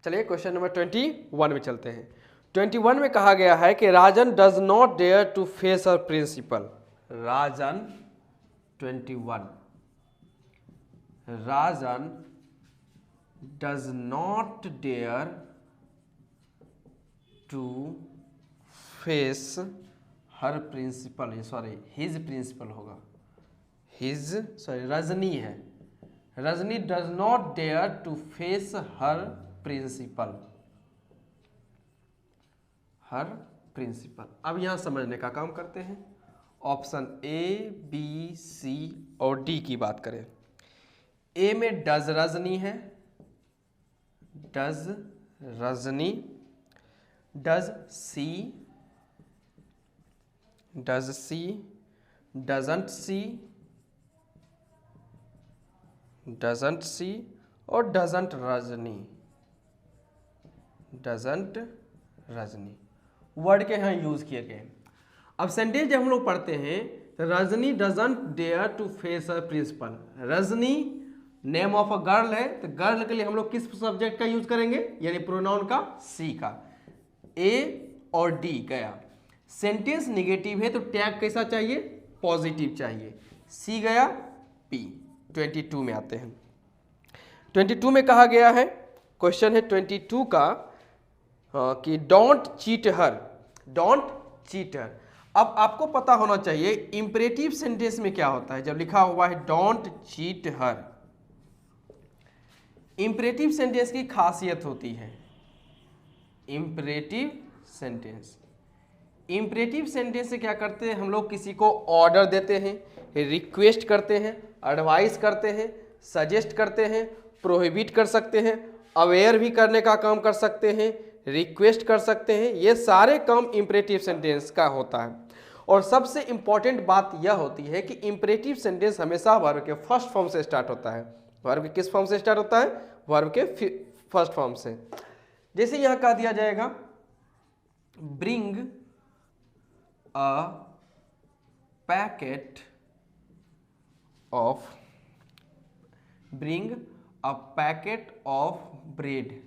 चलिए question number 21 में चलते हैं। 21 में कहा गया है कि Rajan does not dare to face a principal. Rajan 21 Rajan does not dare to face her principal, sorry his principal होगा, हिज सॉरी रजनी है, Rajni does not dare to face her principal, her principal. अब यहां समझने का काम करते हैं। ऑप्शन ए बी सी और डी की बात करें। ए में डज रजनी है, does Rajni, does see, does see, doesn't see, doesn't see और doesn't Rajni, doesn't Rajni word के यहाँ यूज किए गए। अब सेंटेंस जब हम लोग पढ़ते हैं तो Rajni doesn't dare to face a principal. Rajni name of a girl है, तो गर्ल के लिए हम लोग किस सब्जेक्ट का यूज करेंगे, यानी प्रोनाउन का सी का। ए और डी गया। सेंटेंस निगेटिव है तो टैग कैसा चाहिए, पॉजिटिव चाहिए। सी गया, पी। 22 में आते हैं। 22 में कहा गया है, क्वेश्चन है 22 का कि don't cheat her, don't cheat her. अब आपको पता होना चाहिए इंपरेटिव सेंटेंस में क्या होता है। जब लिखा हुआ है don't cheat her, imperative sentence की खासियत होती है, इंपरेटिव सेंटेंस, इंपरेटिव सेंटेंस से क्या करते हैं हम लोग, किसी को ऑर्डर देते हैं, रिक्वेस्ट करते हैं, एडवाइस करते हैं, सजेस्ट करते हैं, प्रोहिबिट कर सकते हैं, अवेयर भी करने का काम कर सकते हैं, रिक्वेस्ट कर सकते हैं। ये सारे काम इंपरेटिव सेंटेंस का होता है। और सबसे इंपॉर्टेंट बात यह होती है कि इंपरेटिव सेंटेंस हमेशा वर्ब के फर्स्ट फॉर्म से स्टार्ट होता है। वर्ब के किस फॉर्म से स्टार्ट होता है, वर्ब के फर्स्ट फॉर्म से। जैसे यहां कह दिया जाएगा bring a packet of, bring a packet of bread,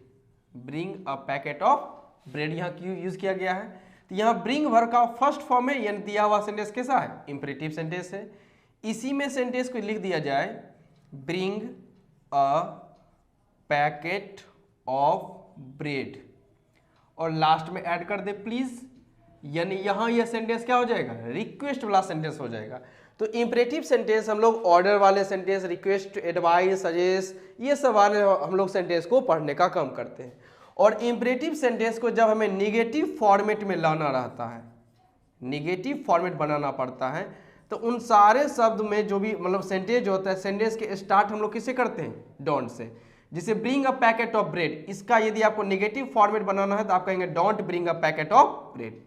bring a packet of bread यहां क्यों यूज किया गया है, तो यहां ब्रिंग वर्ब का फर्स्ट फॉर्म है, यानी दिया हुआ सेंटेंस कैसा है, इंपरेटिव सेंटेंस है। इसी में सेंटेंस को लिख दिया जाए bring a packet of bread और लास्ट में ऐड कर दे प्लीज, यानी यहां यह सेंटेंस क्या हो जाएगा, रिक्वेस्ट वाला सेंटेंस हो जाएगा। तो इंपरेटिव सेंटेंस हम लोग ऑर्डर वाले सेंटेंस, रिक्वेस्ट, एडवाइस, सजेस्ट, ये सब वाले हम लोग सेंटेंस को पढ़ने का काम करते हैं। और इंपरेटिव सेंटेंस को जब हमें निगेटिव फॉर्मेट में लाना रहता है, निगेटिव फॉर्मेट बनाना पड़ता है, तो उन सारे शब्द में जो भी मतलब सेंटेंस होता है, सेंटेंस के स्टार्ट हम लोग किससे करते हैं, डोंट से। जिसे bring a packet of bread, इसका यदि आपको निगेटिव फॉर्मेट बनाना है तो आप कहेंगे don't bring a packet of bread.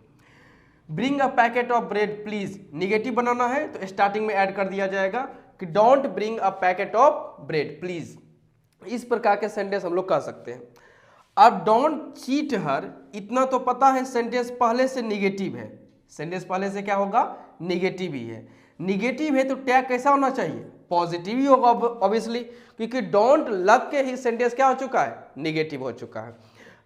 Bring a packet of bread please, negative बनाना है तो स्टार्टिंग में ऐड कर दिया जाएगा कि don't bring a packet of bread please. इस प्रकार के सेंटेंस हम लोग कह सकते हैं। अब डोंट चीट हर, इतना तो पता है सेंटेंस पहले से निगेटिव है, सेंटेंस पहले से क्या होगा, निगेटिव ही है। निगेटिव है तो टैग कैसा होना चाहिए, पॉजिटिव ही होगा ऑब्वियसली, क्योंकि डोंट लग के ही सेंटेंस क्या हो चुका है, निगेटिव हो चुका है।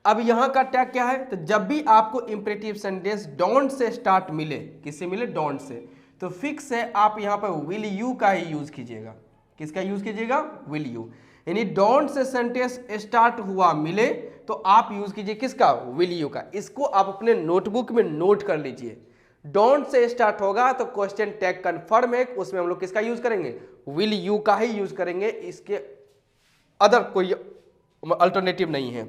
अब यहां का टैग क्या है, तो जब भी आपको imperative sentence don't say start मिले, किससे मिले, डोंट से, तो फिक्स है आप यहां पर विल यू का ही यूज कीजिएगा। किसका यूज कीजिएगा, विल यू। यानी डोंट से सेंटेंस स्टार्ट हुआ मिले तो आप यूज कीजिए किसका, विल यू का। इसको आप अपने नोटबुक में नोट कर लीजिए। डोंट से स्टार्ट होगा तो क्वेश्चन टैग कन्फर्म है, उसमें हम लोग किसका यूज करेंगे, विल यू का ही यूज करेंगे, इसके अदर कोई अल्टरनेटिव नहीं है।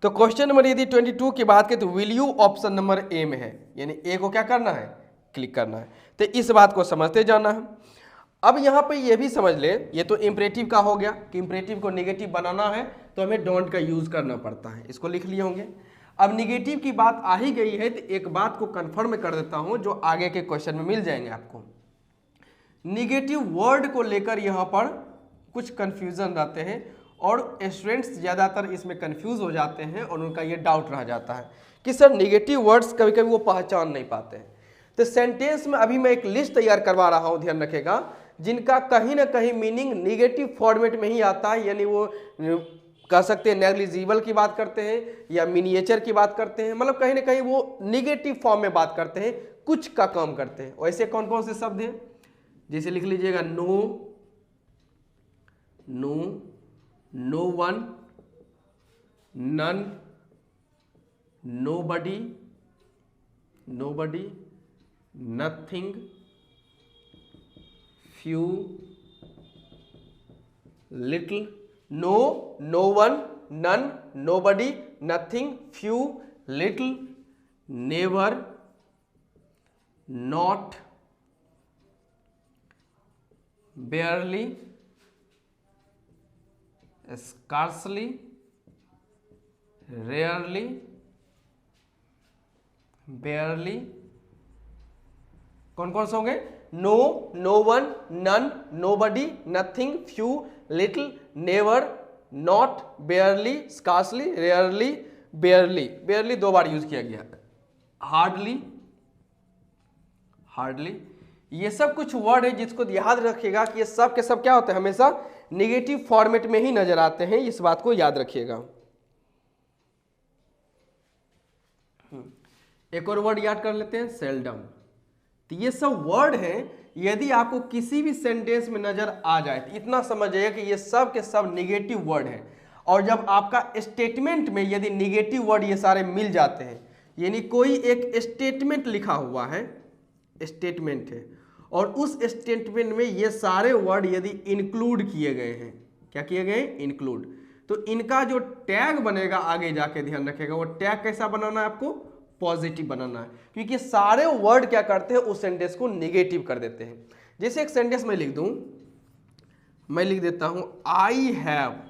तो क्वेश्चन नंबर यदि 22 की बात करें तो will you option number A में है, यानी ए को क्या करना है, क्लिक करना है। तो इस बात को समझते जाना है। अब यहां पे ये भी समझ ले, ये तो इंपरेटिव का हो गया कि इंपरेटिव को नेगेटिव बनाना है तो हमें डोंट का यूज करना पड़ता है, इसको लिख लिए होंगे। अब निगेटिव की बात आ ही गई है तो एक बात को कंफर्म कर देता हूं जो आगे के क्वेश्चन में मिल जाएंगे आपको। निगेटिव वर्ड को लेकर यहां पर कुछ कंफ्यूजन रहते हैं और स्टूडेंट्स ज़्यादातर इसमें कंफ्यूज हो जाते हैं और उनका ये डाउट रह जाता है कि सर निगेटिव वर्ड्स कभी कभी वो पहचान नहीं पाते हैं। तो सेंटेंस में अभी मैं एक लिस्ट तैयार करवा रहा हूं, ध्यान रखेगा, जिनका कहीं ना कहीं मीनिंग निगेटिव फॉर्मेट में ही आता है, यानी वो कह सकते हैं नेग्लिजिबल की बात करते हैं या मिनिएचर की बात करते हैं, मतलब कहीं ना कहीं वो निगेटिव फॉर्म में बात करते हैं, कुछ का काम करते हैं। वैसे कौन कौन से शब्द हैं, जैसे लिख लीजिएगा no, no, no one, none, nobody, nobody, nothing, few, little, no, no one, none, nobody, nothing, few, little, never, not, barely, scarcely, rarely, barely, कौन कौन से होंगे, no, no one, none, nobody, nothing, few, little, never, not, barely, scarcely, rarely, barely. Barely 2 बार use किया गया है। Hardly, hardly, ये सब कुछ वर्ड है जिसको याद रखिएगा कि ये सब के सब क्या होते हैं, हमेशा नेगेटिव फॉर्मेट में ही नजर आते हैं, इस बात को याद रखिएगा। एक और वर्ड याद कर लेते हैं, सेल्डम। तो ये सब वर्ड हैं, यदि आपको किसी भी सेंटेंस में नजर आ जाए तो इतना समझ जाइए कि ये सब के सब निगेटिव वर्ड हैं। और जब आपका स्टेटमेंट में यदि निगेटिव वर्ड ये सारे मिल जाते हैं, यानी कोई एक स्टेटमेंट लिखा हुआ है, स्टेटमेंट है, और उस स्टेटमेंट में ये सारे वर्ड यदि इंक्लूड किए गए हैं, क्या किए गए, इंक्लूड, तो इनका जो टैग बनेगा आगे जाके ध्यान रखिएगा, वो टैग कैसा बनाना है आपको, पॉजिटिव बनाना है, क्योंकि सारे वर्ड क्या करते हैं, उस सेंटेंस को निगेटिव कर देते हैं। जैसे एक सेंटेंस मैं लिख दूं, मैं लिख देता हूं I have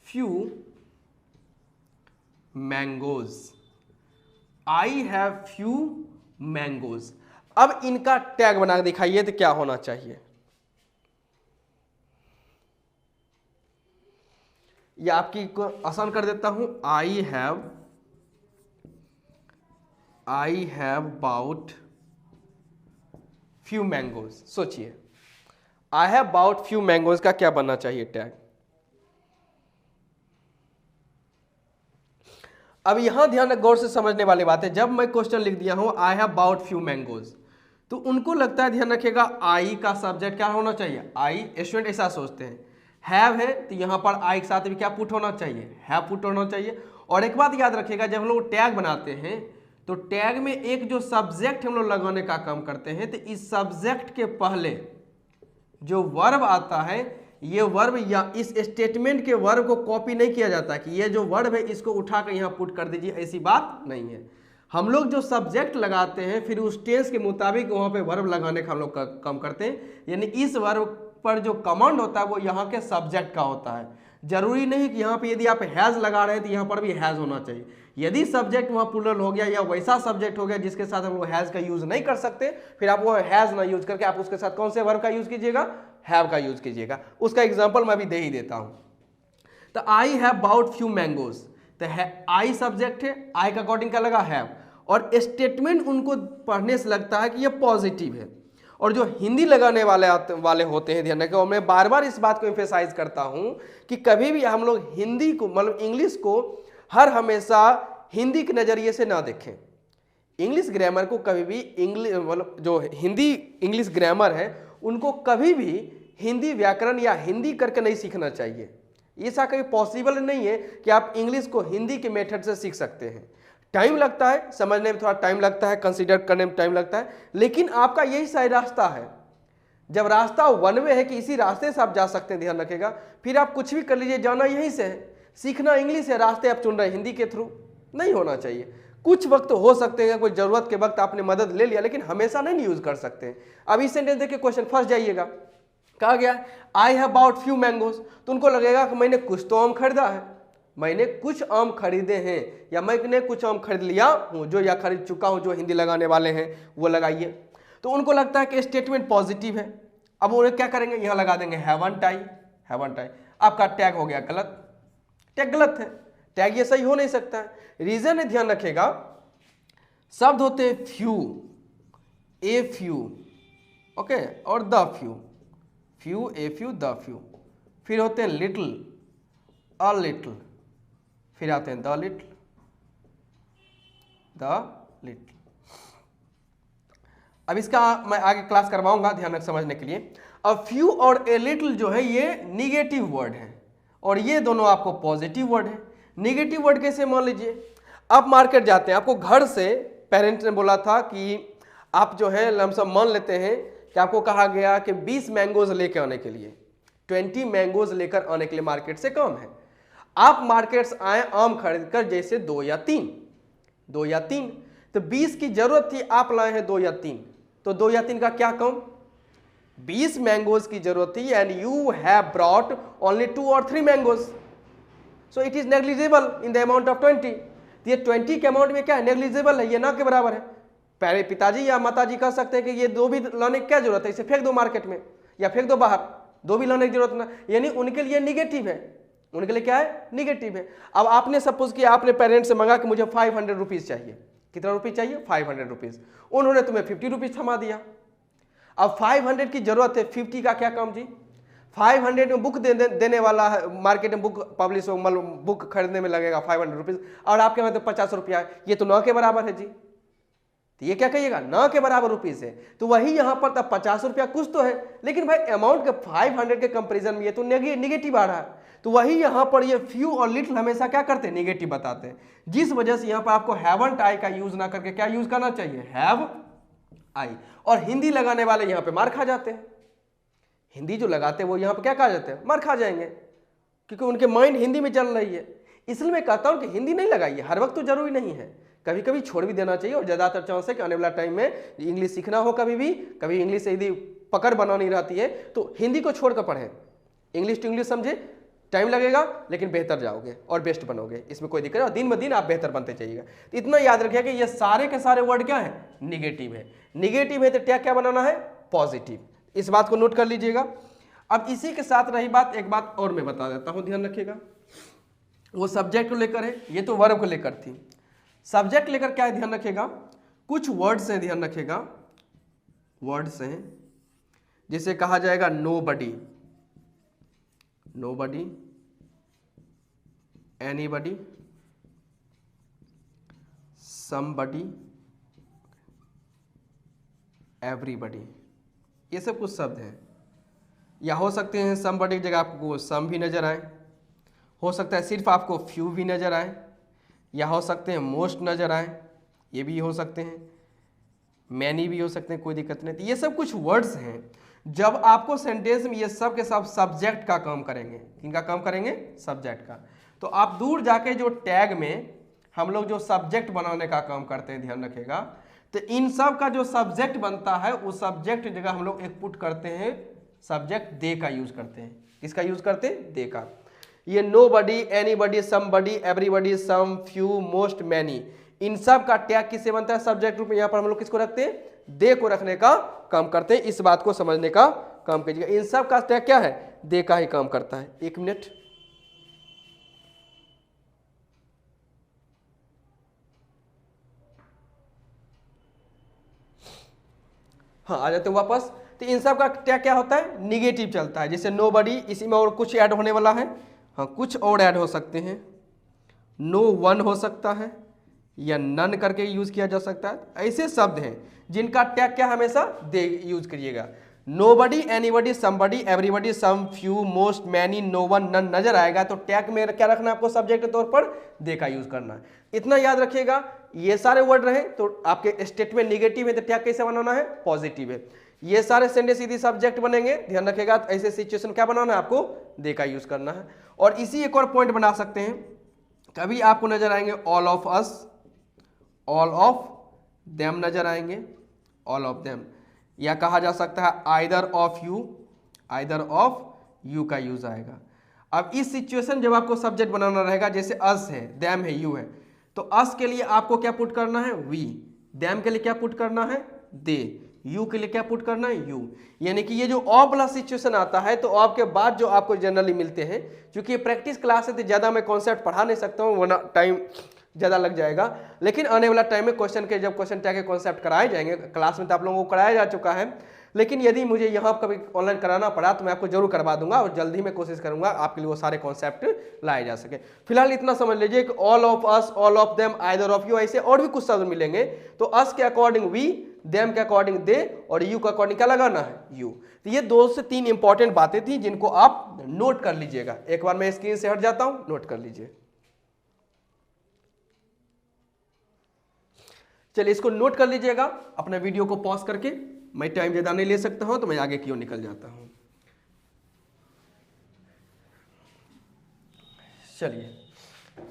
few mangoes, I have few mangoes. अब इनका टैग बना के दिखाइए तो क्या होना चाहिए, या आपकी को आसान कर देता हूं, I have bought few mangoes. सोचिए, I have bought few mangoes का क्या बनना चाहिए टैग। अब यहां ध्यान गौर से समझने वाली बात है, जब मैं क्वेश्चन लिख दिया हूं I have bought few mangoes, तो उनको लगता है, ध्यान रखिएगा, आई का सब्जेक्ट क्या होना चाहिए, आई। स्टूडेंट ऐसा सोचते हैं, हैव है तो यहां पर आई के साथ भी क्या पुट होना चाहिए, हैव पुट होना चाहिए। और एक बात याद रखिएगा, जब हम लोग टैग बनाते हैं तो टैग में एक जो सब्जेक्ट हम लोग लगाने का काम करते हैं, तो इस सब्जेक्ट के पहले जो वर्ब आता है, ये वर्ब या इस स्टेटमेंट के वर्ब को कॉपी नहीं किया जाता कि ये जो वर्ब है इसको उठाकर यहाँ पुट कर दीजिए, ऐसी बात नहीं है। हम लोग जो सब्जेक्ट लगाते हैं फिर उस टेंस के मुताबिक वहाँ पे वर्ब लगाने का हम लोग काम करते हैं, यानी इस वर्ब पर जो कमांड होता है वो यहाँ के सब्जेक्ट का होता है। जरूरी नहीं कि यहाँ पे यदि आप हैज़ लगा रहे हैं तो यहाँ पर भी हैज़ होना चाहिए। यदि सब्जेक्ट वहाँ प्लूरल हो गया या वैसा सब्जेक्ट हो गया जिसके साथ हम लोग हैज़ का यूज नहीं कर सकते, फिर आप वो हैज़ ना यूज करके आप उसके साथ कौन से वर्ब का यूज कीजिएगा, हैव का यूज कीजिएगा। उसका एग्जाम्पल मैं भी दे ही देता हूँ। तो I have bought few mangoes, तो आई सब्जेक्ट है, आई का अकॉर्डिंग क्या लगा, हैव, और स्टेटमेंट उनको पढ़ने से लगता है कि ये पॉजिटिव है। और जो हिंदी लगाने वाले होते हैं, ध्यान रखिए, मैं बार बार इस बात को एम्फेसाइज करता हूं कि कभी भी हम लोग हिंदी को, मतलब इंग्लिश को हर हमेशा हिंदी के नज़रिए से ना देखें। इंग्लिश ग्रामर को कभी भी इंग्लिश, मतलब जो हिंदी इंग्लिश ग्रामर है उनको कभी भी हिंदी व्याकरण या हिंदी करके नहीं सीखना चाहिए। ऐसा कभी पॉसिबल नहीं है कि आप इंग्लिश को हिंदी के मेथड से सीख सकते हैं। टाइम लगता है, समझने में थोड़ा टाइम लगता है, कंसीडर करने में टाइम लगता है, लेकिन आपका यही सही रास्ता है। जब रास्ता वन वे है कि इसी रास्ते से आप जा सकते हैं, ध्यान रखिएगा, फिर आप कुछ भी कर लीजिए, जाना यहीं से है, सीखना इंग्लिश है, रास्ते आप चुन रहे हैं हिंदी के थ्रू, नहीं होना चाहिए। कुछ वक्त हो सकते हैं, कोई जरूरत के वक्त आपने मदद ले लिया, लेकिन हमेशा नहीं यूज कर सकते। अब इस सेंटेंस देखिए, क्वेश्चन फंस जाइएगा, कहा गया I have bought few mangoes, तो उनको लगेगा कि मैंने कुछ तो आम खरीदा है, मैंने कुछ आम खरीदे हैं, या मैंने कुछ आम खरीद लिया हूं, जो या खरीद चुका हूं, जो हिंदी लगाने वाले हैं वो लगाइए। तो उनको लगता है कि स्टेटमेंट पॉजिटिव है। अब उन्हें क्या करेंगे, यहां लगा देंगे हैवंट आई, हैवंट आई। आपका टैग हो गया गलत, टैग गलत है, टैग ये सही हो नहीं सकता है। रीजन है, ध्यान रखेगा, शब्द होते हैं फ्यू, ए फ्यू, ओके, और the few, few, a few, the few. फिर होते हैं लिटिल, अ लिटिल, फिर आते हैं द लिटिल, द लिटिल। अब इसका मैं आगे क्लास करवाऊंगा ध्यान रख समझने के लिए। अ फ्यू और ए लिटिल जो है ये निगेटिव वर्ड है और ये दोनों आपको पॉजिटिव वर्ड है। निगेटिव वर्ड कैसे मान लीजिए, आप मार्केट जाते हैं, आपको घर से पेरेंट्स ने बोला था कि आप जो है लमसम मान लेते हैं कि आपको कहा गया कि 20 मैंगोज लेकर आने के लिए, 20 मैंगोज लेकर आने के लिए मार्केट से काम है। आप मार्केट से आए आम खरीद कर, जैसे 2 या 3, तो 20 की जरूरत थी, आप लाए हैं 2 या 3, तो 2 या 3 का क्या काम, 20 मैंगोज की जरूरत थी and you have brought only 2 और 3 mangoes, so it is negligible in the amount of 20। ये 20 के अमाउंट में क्या है, नेग्लिजिबल है, ये ना के बराबर है। पहले पिताजी या माताजी कह सकते हैं कि ये 2 भी लाने की क्या जरूरत है, इसे फेंक दो मार्केट में या फेंक दो बाहर, 2 भी लाने की जरूरत ना, यानी उनके लिए निगेटिव है, उनके लिए क्या है, निगेटिव है। अब आपने सपोज किया आपने पेरेंट्स से मांगा कि मुझे 500 रुपीज चाहिए, कितना रुपीज चाहिए, 500 रुपीज, उन्होंने तुम्हें 50 रुपीज थमा दिया। अब 500 की जरूरत है, 50 का क्या काम जी, 500 में बुक देने वाला है, मार्केट में बुक पब्लिश बुक खरीदने में लगेगा 500 रुपीज, और आपके वहां तो 50 रुपया, ये तो 9 के बराबर है जी, तो ये क्या कहिएगा, 9 के बराबर रुपीज है। तो वही यहां पर तब 50 रुपया कुछ तो है, लेकिन भाई अमाउंट के 500 के कंपेरिजन में ये तो निगेटिव आ रहा है। तो वही यहां पर ये फ्यू और लिटिल हमेशा क्या करते हैं, निगेटिव बताते हैं, जिस वजह से यहां पर आपको हैवंट आई का यूज ना करके क्या यूज करना चाहिए, हैव आई। और हिंदी लगाने वाले यहां पे मार खा जाते हैं, हिंदी जो लगाते हैं वो यहां पे क्या कहा जाते हैं, मार खा जाएंगे, क्योंकि उनके माइंड हिंदी में चल रही है। इसलिए मैं कहता हूं कि हिंदी नहीं लगाइए, हर वक्त तो जरूरी नहीं है, कभी कभी छोड़ भी देना चाहिए। और ज्यादातर चांस है कि आने वाला टाइम में इंग्लिश सीखना हो, कभी इंग्लिश से यदि पकड़ बनानी रहती है तो हिंदी को छोड़कर पढ़ें, इंग्लिश टू इंग्लिश समझे, टाइम लगेगा लेकिन बेहतर जाओगे और बेस्ट बनोगे, इसमें कोई दिक्कत नहीं, और दिन ब दिन आप बेहतर बनते जाइएगा। तो इतना याद रखिए कि ये सारे के सारे वर्ड क्या है, निगेटिव है, निगेटिव है तो टैग क्या बनाना है, पॉजिटिव, इस बात को नोट कर लीजिएगा। अब इसी के साथ रही बात, एक बात और मैं बता देता हूं, ध्यान रखिएगा, वो सब्जेक्ट को लेकर है, ये तो वर्ब को लेकर थी, सब्जेक्ट लेकर क्या है ध्यान रखिएगा, कुछ वर्ड्स हैं, ध्यान रखिएगा, वर्ड्स हैं, जिसे कहा जाएगा nobody, nobody, anybody, somebody, everybody, ये सब कुछ शब्द हैं। या हो सकते हैं समबडी की जगह आपको सम भी नजर आए, हो सकता है सिर्फ आपको फ्यू भी नजर आए, या हो सकते हैं मोस्ट नजर आए, ये भी हो सकते हैं, मैनी भी हो सकते हैं, कोई दिक्कत नहीं। तो ये सब कुछ वर्ड्स हैं, जब आपको सेंटेंस में ये सब के सब सब्जेक्ट का काम करेंगे, किनका काम करेंगे, सब्जेक्ट का। तो आप दूर जाके जो टैग में हम लोग जो सब्जेक्ट बनाने का काम करते हैं, ध्यान रखिएगा, तो इन सब का जो सब्जेक्ट बनता है उस सब्जेक्ट जगह हम लोग एक पुट करते हैं, सब्जेक्ट दे का यूज करते हैं, किसका यूज करते हैं, दे का। ये nobody, anybody, somebody, everybody, some, few, most, many, इन सब का टैग किससे बनता है, सब्जेक्ट रूप में। यहां पर हम लोग किसको रखते हैं, दे को रखने का काम करते हैं, इस बात को समझने का काम कीजिएगा। इन सब का टैग क्या है, दे का ही काम करता है। एक मिनट, हाँ आ जाते हैं वापस। तो इन सब का टैग क्या होता है, निगेटिव चलता है, जैसे नोबडी, इसी में और कुछ ऐड होने वाला है, हाँ कुछ और ऐड हो सकते हैं, नो वन हो सकता है, या नन करके यूज किया जा सकता है। ऐसे शब्द हैं जिनका टैग क्या हमेशा दे यूज करिएगा। Nobody, anybody, somebody, everybody, some, few, most, many, no one, none नजर आएगा तो टैग में क्या रखना है आपको, सब्जेक्ट के तौर पर दे का यूज करना है। इतना याद रखिएगा। ये सारे वर्ड रहे तो आपके स्टेटमेंट निगेटिव है तो टैग कैसे बनाना है, पॉजिटिव है। ये सारे सेंटेंस यदि सब्जेक्ट बनेंगे, ध्यान रखिएगा, तो ऐसे सिचुएशन क्या बनाना है, आपको दे का यूज करना है। और इसी एक और पॉइंट बना सकते हैं, कभी आपको नजर आएंगे all of us, all of them नजर आएंगे, ऑल ऑफ देम, या कहा जा सकता है either of you, either of you का यूज आएगा। अब इस सिचुएशन जब आपको सब्जेक्ट बनाना रहेगा, जैसे अस है, देम है, यू है, तो अस के लिए आपको क्या पुट करना है, वी, देम के लिए क्या पुट करना है, दे, यू के लिए क्या पुट करना है, यू। यानी कि ये जो ऑफ वाला सिचुएशन आता है तो ऑफ के बाद जो आपको जनरली मिलते हैं, क्योंकि प्रैक्टिस क्लास है तो ज़्यादा मैं कॉन्सेप्ट पढ़ा नहीं सकता हूँ, वरना टाइम ज़्यादा लग जाएगा। लेकिन आने वाला टाइम में क्वेश्चन के जब क्वेश्चन टैग के कॉन्सेप्ट कराए जाएंगे, क्लास में तो आप लोगों को कराया जा चुका है, लेकिन यदि मुझे यहाँ कभी ऑनलाइन कराना पड़ा तो मैं आपको जरूर करवा दूंगा और जल्दी मैं कोशिश करूंगा आपके लिए वो सारे कॉन्सेप्ट लाए जा सके। फिलहाल इतना समझ लीजिए कि all of us, all of them, either of you, ऐसे और भी कुछ शब्द मिलेंगे। तो अस के अकॉर्डिंग वी, देम के अकॉर्डिंग दे, और यू के अकॉर्डिंग क्या लगाना है, यू। तो ये 2 से 3 इंपॉर्टेंट बातें थी जिनको आप नोट कर लीजिएगा। एक बार मैं स्क्रीन से हट जाता हूं, नोट कर लीजिए। चलिए इसको नोट कर लीजिएगा। अपना वीडियो को पॉज करके, मैं टाइम ज्यादा नहीं ले सकता हूं तो मैं आगे की ओर निकल जाता हूं। चलिए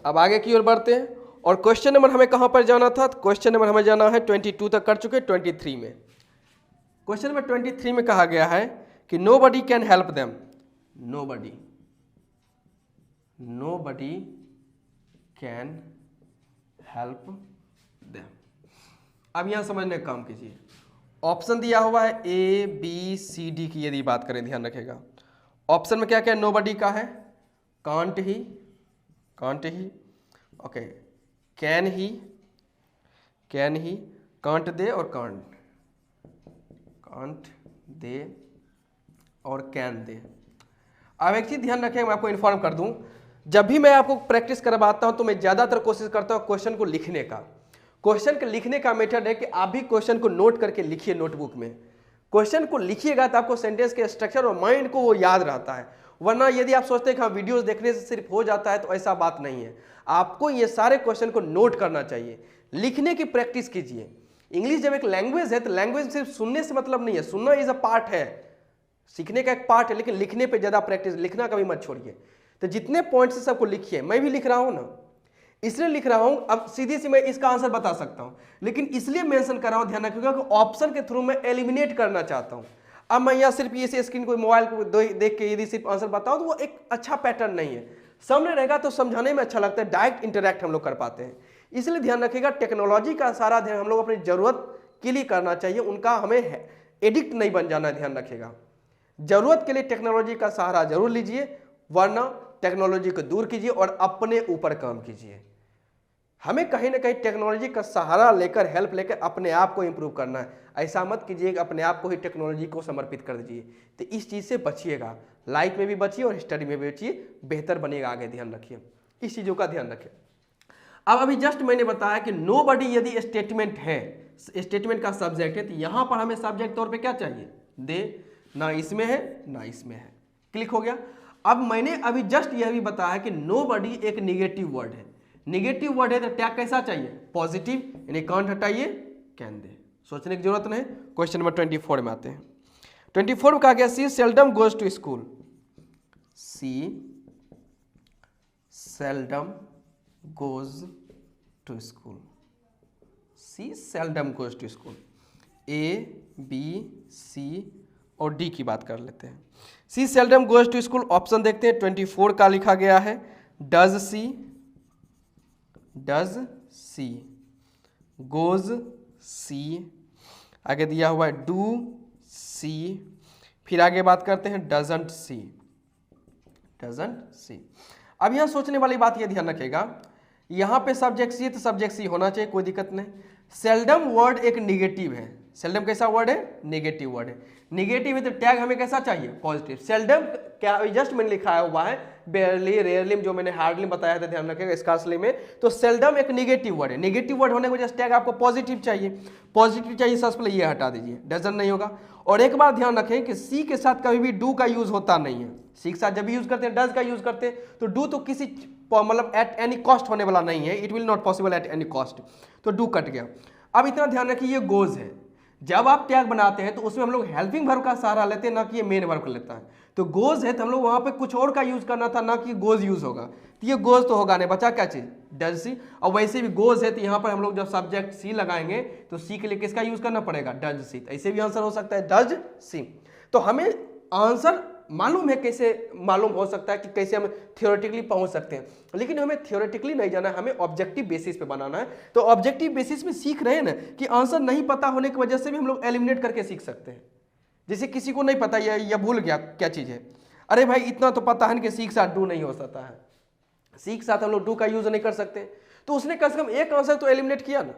अब आगे की ओर बढ़ते हैं। और क्वेश्चन नंबर हमें कहां पर जाना था? क्वेश्चन नंबर हमें जाना है 22 तक कर चुके, 23 में। क्वेश्चन नंबर 23 में कहा गया है कि nobody can help them. Nobody can help them. अब यहां समझने का काम कीजिए। ऑप्शन दिया हुआ है ए बी सी डी की, यदि बात करें ध्यान रखिएगा। ऑप्शन में क्या क्या नोबडी का है? Can't he, okay, can he, can't they और कांट दे और कैन दे। अब एक चीज ध्यान रखें, मैं आपको इन्फॉर्म कर दूं, जब भी मैं आपको प्रैक्टिस करवाता हूं तो मैं ज्यादातर कोशिश करता हूं क्वेश्चन को लिखने का। क्वेश्चन के लिखने का मेथड है कि आप भी क्वेश्चन को नोट करके लिखिए नोटबुक में। क्वेश्चन को लिखिएगा तो आपको सेंटेंस के स्ट्रक्चर और माइंड को वो याद रहता है। वरना यदि आप सोचते हैं कि हाँ वीडियोस देखने से सिर्फ हो जाता है, तो ऐसा बात नहीं है। आपको ये सारे क्वेश्चन को नोट करना चाहिए, लिखने की प्रैक्टिस कीजिए। इंग्लिश जब एक लैंग्वेज है तो लैंग्वेज सिर्फ सुनने से मतलब नहीं है, सुनना इज अ पार्ट है, सीखने का एक पार्ट है, लेकिन लिखने पे ज्यादा प्रैक्टिस, लिखना कभी मत छोड़िए। तो जितने पॉइंट्स है सबको लिखिए। मैं भी लिख रहा हूं ना, इसलिए लिख रहा हूं। अब सीधी सी मैं इसका आंसर बता सकता हूं, लेकिन इसलिए मेंशन कर रहा हूं, ध्यान रखिएगा कि ऑप्शन के थ्रू मैं एलिमिनेट करना चाहता हूं। अब मैं यहाँ सिर्फ ये स्क्रीन को, मोबाइल को देख के यदि सिर्फ आंसर बताऊं तो वो एक अच्छा पैटर्न नहीं है। सामने रहेगा तो समझाने में अच्छा लगता है, डायरेक्ट इंटरेक्ट हम लोग कर पाते हैं। इसलिए ध्यान रखिएगा, टेक्नोलॉजी का सारा ध्यान हम लोग अपनी जरूरत के लिए करना चाहिए, उनका हमें एडिक्ट नहीं बन जाना है। ध्यान रखिएगा, जरूरत के लिए टेक्नोलॉजी का सहारा जरूर लीजिए, वरना टेक्नोलॉजी को दूर कीजिए और अपने ऊपर काम कीजिए। हमें कहीं ना कहीं टेक्नोलॉजी का सहारा लेकर, हेल्प लेकर अपने आप को इंप्रूव करना है। ऐसा मत कीजिए कि अपने आप को ही टेक्नोलॉजी को समर्पित कर दीजिए। तो इस चीज़ से बचिएगा, लाइफ में भी बचिए और स्टडी में भी बचिए, बेहतर बनेगा आगे। ध्यान रखिए, इस चीज़ों का ध्यान रखिए। अब अभी जस्ट मैंने बताया कि नोबडी यदि स्टेटमेंट है, स्टेटमेंट का सब्जेक्ट है, तो यहाँ पर हमें सब्जेक्ट तौर पर क्या चाहिए? दे। ना इसमें है ना इसमें है, क्लिक हो गया। अब मैंने अभी जस्ट यह भी बताया कि नोबडी एक निगेटिव वर्ड है। निगेटिव वर्ड है तो टैग कैसा चाहिए? पॉजिटिव, यानी कांट हटाइए, कैन दे। सोचने की जरूरत नहीं। क्वेश्चन नंबर 24 में आते हैं। 24 में कहा गया she seldom goes to school. She seldom goes to school. She seldom goes to school. A B C और डी की बात कर लेते हैं। She seldom goes to school, option देखते हैं। 24 का लिखा गया है डज सी, गोज सी, आगे दिया हुआ है डू सी, फिर आगे बात करते हैं डजंट सी। अब यहां सोचने वाली बात ये ध्यान रखिएगा, यहां पे सब्जेक्ट सी है तो सब्जेक्ट सी होना चाहिए, कोई दिक्कत नहीं। सेल्डम वर्ड एक निगेटिव है। सेल्डम कैसा वर्ड है? निगेटिव वर्ड है। निगेटिव है तो टैग हमें कैसा चाहिए? पॉजिटिव। सेल्डम क्या जस्ट मैंने लिखा हुआ है, बेयरली, रेयरली, जो मैंने हार्डली बताया था, ध्यान रखिएगा, स्कार्सली में। तो सेल्डम एक निगेटिव वर्ड है। निगेटिव वर्ड होने की वजह से टैग आपको पॉजिटिव चाहिए। पॉजिटिव चाहिए, सबसे पहले ये हटा दीजिए, डजन नहीं होगा। और एक बार ध्यान रखें कि सी के साथ कभी भी डू का यूज होता नहीं है। सी के साथ जब भी यूज करते हैं, डज का यूज करते हैं, तो डू तो किसी मतलब एट एनी कॉस्ट होने वाला नहीं है, it will not possible at any cost, तो डू कट गया। अब इतना ध्यान रखिए, ये गोज है। जब आप टैग बनाते हैं तो उसमें हम लोग हेल्पिंग वर्ब का सहारा लेते हैं, ना कि ये मेन वर्ब लेता है। तो गोज है तो हम लोग वहां पे कुछ और का यूज करना था, ना कि गोज यूज होगा। तो ये गोज तो होगा नहीं, बचा क्या चीज? Does she. और वैसे भी गोज है तो यहाँ पर हम लोग जब सब्जेक्ट सी लगाएंगे तो सी के लिए किसका यूज करना पड़ेगा? Does she. ऐसे भी आंसर हो सकता है डज सी। तो हमें आंसर मालूम है, कैसे मालूम हो सकता है कि कैसे हम थियोरेटिकली पहुंच सकते हैं, लेकिन हमें थियोरेटिकली नहीं जाना है, हमें ऑब्जेक्टिव बेसिस पे बनाना है। तो ऑब्जेक्टिव बेसिस में सीख रहे हैं ना कि आंसर नहीं पता होने की वजह से भी हम लोग एलिमिनेट करके सीख सकते हैं। जैसे किसी को नहीं पता, या भूल गया क्या चीज़ है, अरे भाई इतना तो पता है कि सी के साथ डू नहीं हो सकता है, सी के साथ हम लोग डू का यूज नहीं कर सकते, तो उसने कम से कम एक आंसर तो एलिमिनेट किया ना।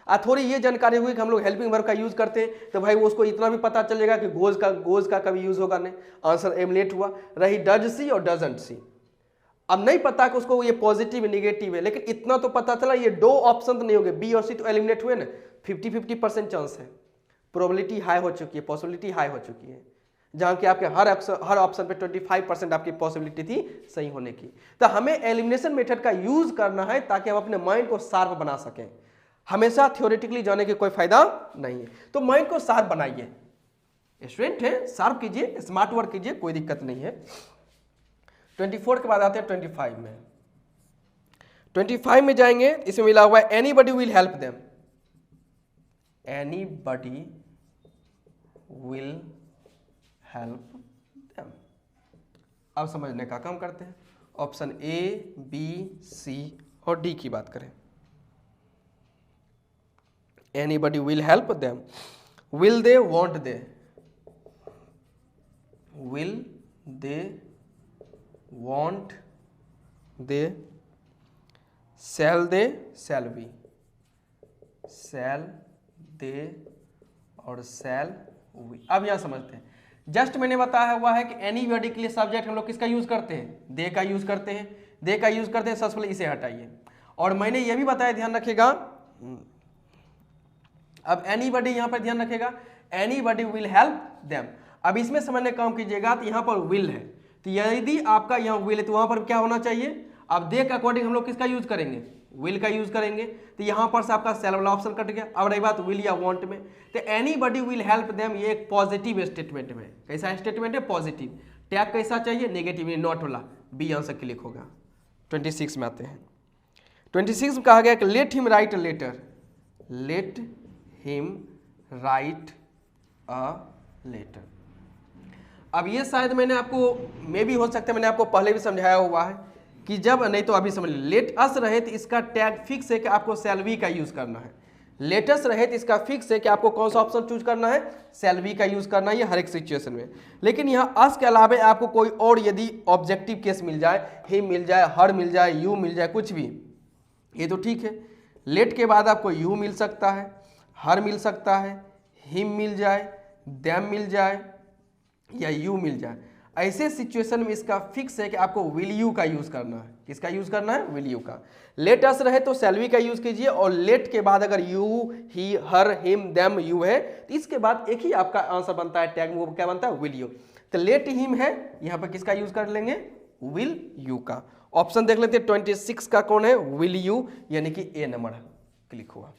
थोड़ी ये जानकारी हुई कि हम लोग हेल्पिंग वर्ब का यूज करते हैं तो भाई वो उसको इतना भी पता चलेगा कि गोज का कभी यूज होगा नहीं, आंसर एमुलेट हुआ। रही डज सी और डजंट सी, अब नहीं पता कि उसको ये पॉजिटिव है निगेटिव है, लेकिन इतना तो पता चला ये दो ऑप्शन तो नहीं होंगे, बी और सी तो एलिमिनेट हुए ना, 50-50% चांस है, प्रोबेबिलिटी हाई हो चुकी है, पॉसिबिलिटी हाई हो चुकी है, जहां कि आपके हर ऑप्शन पे 25% आपकी पॉसिबिलिटी थी सही होने की। तो हमें एलिमिनेशन मेथड का यूज करना है ताकि हम अपने माइंड को शार्प बना सकें, हमेशा थ्योरेटिकली जाने के कोई फायदा नहीं है। तो माइंड को शार्प बनाइए, स्टूडेंट है शार्प कीजिए, स्मार्ट वर्क कीजिए, कोई दिक्कत नहीं है। 24 के बाद आते हैं 25 में। 25 में जाएंगे, इसमें मिला हुआ है anybody will help them, anybody will help them. अब समझने का काम करते हैं, ऑप्शन ए बी सी और डी की बात करें। Anybody will help them, will they, won't they, will they, won't they, shall they, shall be, shall they और शैल वी। अब यहां समझते हैं, जस्ट मैंने बताया हुआ है कि एनीबॉडी के लिए सब्जेक्ट हम लोग किसका यूज करते हैं, दे का यूज करते हैं, दे का यूज करते हैं, सबसे पहले इसे हटाइए। और मैंने यह भी बताया, ध्यान रखिएगा, अब एनीबॉडी यहां पर ध्यान रखिएगा, एनीबॉडी विल हेल्प देम। अब इसमें समझने का काम कीजिएगा, तो यहां पर विल है, तो यदि आपका यहाँ विल है तो वहां पर क्या होना चाहिए, अब दे के अकॉर्डिंग हम लोग किसका यूज करेंगे, विल का यूज करेंगे, तो यहां पर से आपका सेल वाला ऑप्शन कट गया। अब रही बात विल या वांट में, तो एनीबॉडी विल हेल्प देम, ये एक पॉजिटिव स्टेटमेंट में, कैसा स्टेटमेंट है, पॉजिटिव। टैग कैसा चाहिए, नेगेटिव, नॉट वाला, बी आंसर क्लिक होगा। 26 में आते हैं। 26 में कहा गया कि let him write a letter, let him write a letter. अब ये शायद मैंने आपको, मे भी हो सकता है मैंने आपको पहले भी समझाया हुआ है कि जब, नहीं तो अभी समझ लीजिए, लेट अस रहे तो इसका टैग फिक्स है कि आपको शैल बी का यूज करना है, लेटस रहे तो इसका फिक्स है कि आपको कौन सा ऑप्शन चूज करना है, शैल बी का यूज करना है, ये हर एक सिचुएशन में। लेकिन यहाँ अस के अलावा आपको कोई और यदि ऑब्जेक्टिव केस मिल जाए, हिम मिल जाए, हर मिल जाए, यू मिल जाए, कुछ भी, ये तो ठीक है। लेट के बाद आपको यू मिल सकता है, हर मिल सकता है, हिम मिल जाए, दैम मिल जाए या यू मिल जाए, ऐसे सिचुएशन में इसका फिक्स है कि आपको विल यू का यूज करना है। किसका यूज करना है, विल यू का। लेट अस रहे तो शैल बी का यूज कीजिए, और लेट के बाद अगर you, he, her, him, them, you है तो इसके बाद एक ही आपका आंसर बनता है, टैग में वो क्या बनता है, विल यू। तो लेट हिम है, यहां पर किसका यूज कर लेंगे, विल यू का। ऑप्शन देख लेते हैं 26 का कौन है, विल यू, यानी कि ए नंबर क्लिक हुआ।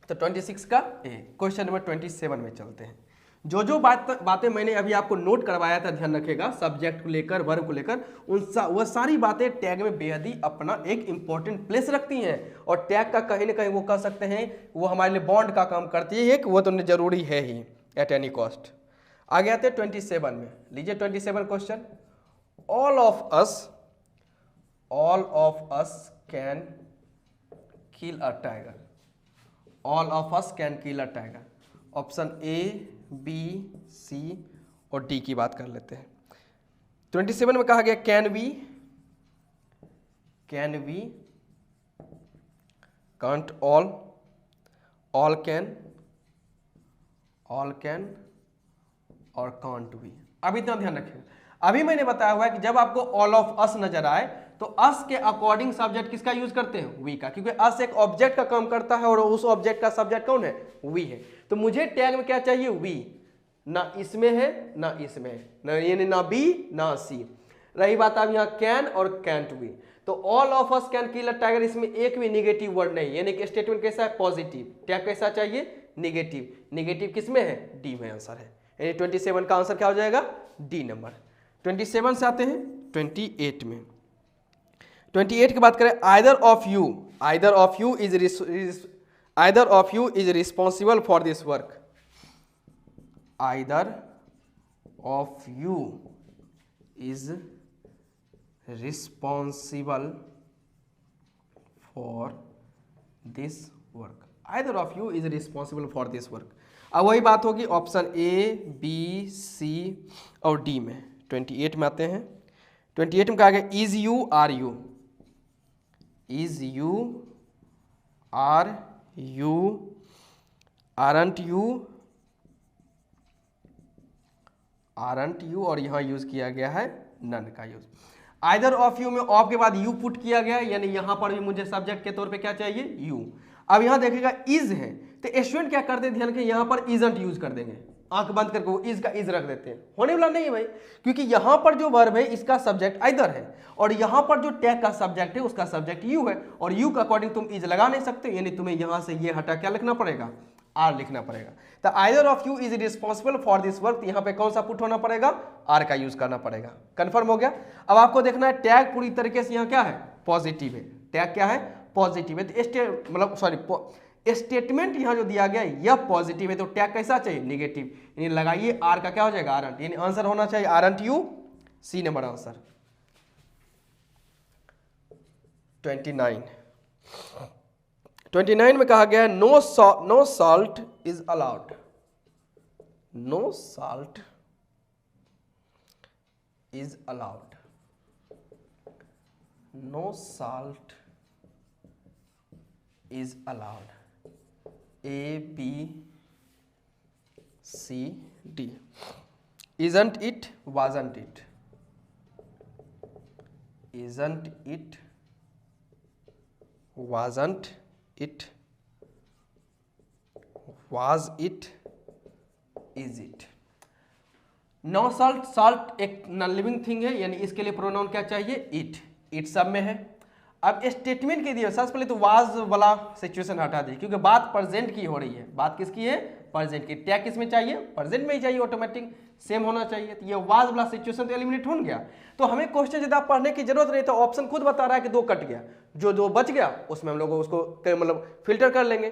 तो 26 का ए। क्वेश्चन नंबर 27 में चलते हैं। जो बातें मैंने अभी आपको नोट करवाया था, ध्यान रखिएगा, सब्जेक्ट को लेकर, वर्ब को लेकर, वह सारी बातें टैग में बेहद ही अपना एक इंपॉर्टेंट प्लेस रखती हैं, और टैग का कहीं ना कहीं वो कह सकते हैं वो हमारे लिए बॉन्ड का काम करती है, कि वो तो जरूरी है ही एट एनी कॉस्ट। आगे आते हैं 27 में, लीजिए 27 question. All of us can kill a tiger, all of us can kill a tiger. Option A, B, C और डी की बात कर लेते हैं। 27 में कहा गया can we, can't all can और कांट वी। अब इतना ध्यान रखिएगा, अभी मैंने बताया हुआ है कि जब आपको ऑल ऑफ अस नजर आए तो अस के अकॉर्डिंग सब्जेक्ट किसका यूज करते हैं, वी का, क्योंकि अस एक ऑब्जेक्ट का काम करता है और उस ऑब्जेक्ट का सब्जेक्ट कौन है, वी है। तो मुझे टैग में क्या चाहिए, वी, ना इसमें है ना इसमें है, यानी ना बी ना सी। रही बात अब यहाँ कैन और कैंट वी, तो all of us can kill a tiger, इसमें एक भी निगेटिव वर्ड नहीं, यानी कि स्टेटमेंट कैसा है, पॉजिटिव। टैग कैसा चाहिए, निगेटिव। निगेटिव किसमें है, डी में आंसर है, यानी 27 का आंसर क्या हो जाएगा, डी नंबर। 27 से आते हैं 28 में। 28 की बात करें, either of you is responsible for this work, either of you is responsible for this work, either of you is responsible for this work। अब वही बात होगी ऑप्शन ए, बी, सी और डी में। 28 में आते हैं। 28 में कहा गया is you are you, aren't you, aren't you, और यहां यूज किया गया है नन का यूज। आइदर ऑफ यू में ऑफ के बाद यू पुट किया गया, यानी यहां पर भी मुझे सब्जेक्ट के तौर पे क्या चाहिए, यू। अब यहां देखिएगा इज है, तो स्टूडेंट क्या करते हैं, ध्यान के यहां पर इजंट यूज कर देंगे, आंख बंद करके वो इज का इज रख देते हैं। होने वाला नहीं है भाई, क्योंकि यहां पर जो वर्ब है इसका सब्जेक्ट आइदर है, और यहां पर जो टैग का सब्जेक्ट है उसका सब्जेक्ट यू है, और यू का अकॉर्डिंग तुम इज लगा नहीं सकते, यानी तुम्हें यहां से ये हटा क्या लिखना पड़ेगा, आर लिखना पड़ेगा। तो either of you is responsible for this work, यहाँ पे कौन सा पुट होना पड़ेगा, आर का यूज करना पड़ेगा। कंफर्म हो गया। अब आपको देखना है टैग पूरी तरीके से यहाँ क्या है, पॉजिटिव है, टैग क्या है, पॉजिटिव है, तो मतलब सॉरी स्टेटमेंट यहाँ जो दिया गया है यह पॉजिटिव है, तो टैग कैसा चाहिए, नेगेटिव, यानी लगाइए आर का क्या हो जाएगा, आरंट, यानी आंसर होना चाहिए aren't you, C number answer. 29 में कहा गया है no salt is allowed, no salt is allowed, no salt is allowed, A B C D. Isn't it, wasn't it, isn't it, wasn't it, was it, is it। No salt, salt एक non living thing है, यानी इसके लिए pronoun क्या चाहिए, it, it सब में है। अब स्टेटमेंट के दिए, सबसे पहले तो वाज वाला सिचुएशन हटा दी, क्योंकि बात प्रेजेंट की हो रही है, बात किसकी है, प्रेजेंट की, टैग किस में चाहिए, प्रेजेंट में ही चाहिए, ऑटोमेटिक सेम होना चाहिए, तो ये वाज वाला सिचुएशन तो एलिमिनेट हो गया। तो हमें क्वेश्चन ज्यादा पढ़ने की जरूरत नहीं, तो ऑप्शन खुद बता रहा है कि दो कट गया, जो बच गया उसमें हम लोग उसको मतलब फिल्टर कर लेंगे।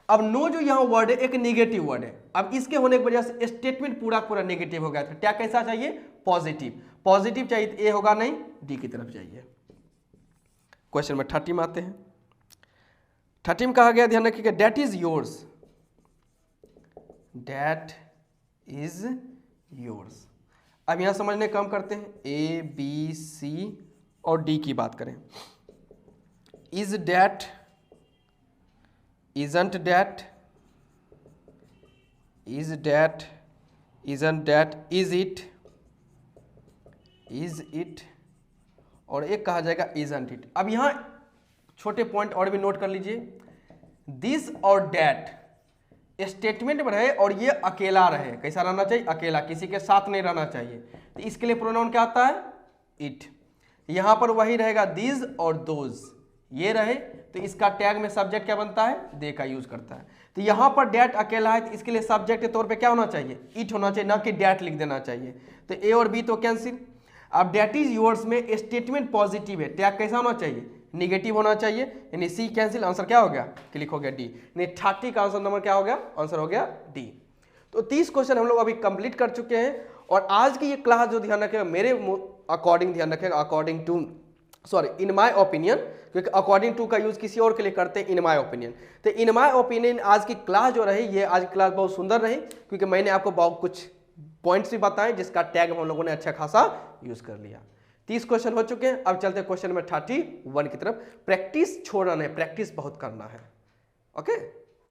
अब नो जो यहाँ वर्ड है एक नेगेटिव वर्ड है, अब इसके होने की वजह से स्टेटमेंट पूरा पूरा नेगेटिव हो गया था। टैग कैसा चाहिए, पॉजिटिव, पॉजिटिव चाहिए तो ए होगा नहीं, डी की तरफ जाइए। क्वेश्चन में 30 में आते हैं। 30 में कहा गया, ध्यान रखिएगा, that is yours, that is yours. अब यहां समझने काम करते हैं, ए बी सी और डी की बात करें। Is that, isn't that, is that, isn't that, is it, is it, और एक कहा जाएगा इजंट इट। अब यहां छोटे पॉइंट और भी नोट कर लीजिए, दिस और डेट स्टेटमेंट में रहे और ये अकेला रहे, कैसा रहना चाहिए, अकेला, किसी के साथ नहीं रहना चाहिए, तो इसके लिए प्रोनाउन क्या आता है, इट। यहां पर वही रहेगा, दीज और दोज, ये रहे तो इसका टैग में सब्जेक्ट क्या बनता है, दे का यूज करता है। तो यहां पर डेट अकेला है, तो इसके लिए सब्जेक्ट के तौर पे क्या होना चाहिए, इट होना चाहिए, ना कि डेट लिख देना चाहिए। तो ए और बी तो कैंसिल। अब डेट इज योर्स में स्टेटमेंट पॉजिटिव है, टैग कैसा होना चाहिए, निगेटिव होना चाहिए, यानी सी कैंसिल, आंसर क्या हो गया, क्लिक हो गया डी, यानी 30 का आंसर नंबर क्या हो गया, आंसर हो गया डी। तो 30 क्वेश्चन हम लोग अभी कंप्लीट कर चुके हैं, और आज की ये क्लास जो ध्यान रखेगा, मेरे अकॉर्डिंग ध्यान रखेगा, according to, sorry in my opinion, क्योंकि अकॉर्डिंग टू का यूज किसी और के लिए करते हैं, इन माय ओपिनियन। तो इन माय ओपिनियन आज की क्लास जो रही, ये आज की क्लास बहुत सुंदर रही, क्योंकि मैंने आपको बहुत कुछ पॉइंट्स भी बताए जिसका टैग हम लोगों ने अच्छा खासा यूज कर लिया। 30 क्वेश्चन हो चुके हैं, अब चलते हैं क्वेश्चन में 31 की तरफ। प्रैक्टिस छोड़ना नहीं, प्रैक्टिस बहुत करना है, ओके।